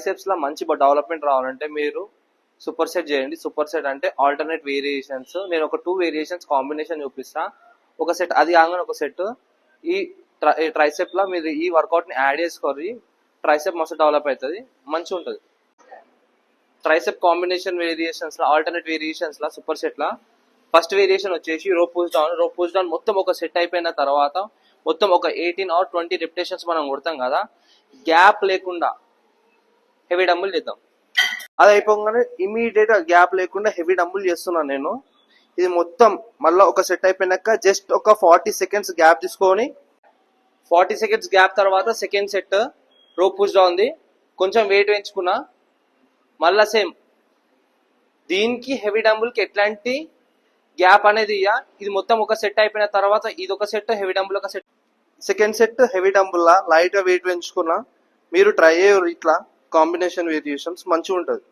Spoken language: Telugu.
ట్రైసెప్స్ లో మంచి డెవలప్మెంట్ రావాలంటే మీరు సూపర్ సెట్ చేయండి. సూపర్ సెట్ అంటే ఆల్టర్నేట్ వేరియేషన్స్. నేను ఒక 2 వేరియేషన్స్ కాంబినేషన్ చూపిస్తా. ఒక సెట్ అది కాగానే ఒక సెట్ ఈ ట్రైసెప్ లో మీరు ఈ వర్కౌట్ ని యాడ్ చేసుకోరి. ట్రైసెప్ మస్తు డెవలప్ అవుతుంది, మంచిగా ఉంటుంది. ట్రైసెప్ కాంబినేషన్ వేరియేషన్స్ లో ఆల్టర్నేట్ వేరియేషన్స్ లా సూపర్ సెట్ లా ఫస్ట్ వేరియేషన్ వచ్చేసి rope push down. Rope push down మొత్తం ఒక సెట్ అయిపోయిన తర్వాత మొత్తం ఒక 18 or 20 రిపిటేషన్స్ మనం కొడతాం కదా, గ్యాప్ లేకుండా హెవీ డంబుల్ చేద్దాం. అది అయిపోగానే ఇమీడియట్ గా గ్యాప్ లేకుండా హెవీ డంబుల్ చేస్తున్నాను నేను. ఇది మొత్తం మళ్ళీ ఒక సెట్ అయిపోయినాక జస్ట్ ఒక 40 seconds గ్యాప్ తీసుకొని 40 seconds గ్యాప్ తర్వాత second set rope push down the కొంచెం వెయిట్ పెంచుకున్నా. మళ్ళా సేమ్ దీనికి హెవీ డంబుల్ కి ఎట్లాంటి గ్యాప్ అనేది ఇది మొత్తం ఒక సెట్ అయిపోయిన తర్వాత ఇది ఒక సెట్ హెవీ డంబుల్ ఒక set. Second set heavy dumbbell లా లైట్ గా వెయిట్ పెంచుకున్నా. మీరు ట్రై అయ్యారు ఇట్లా కాంబినేషన్ వేరియేషన్స్ మంచిగా ఉంటుంది.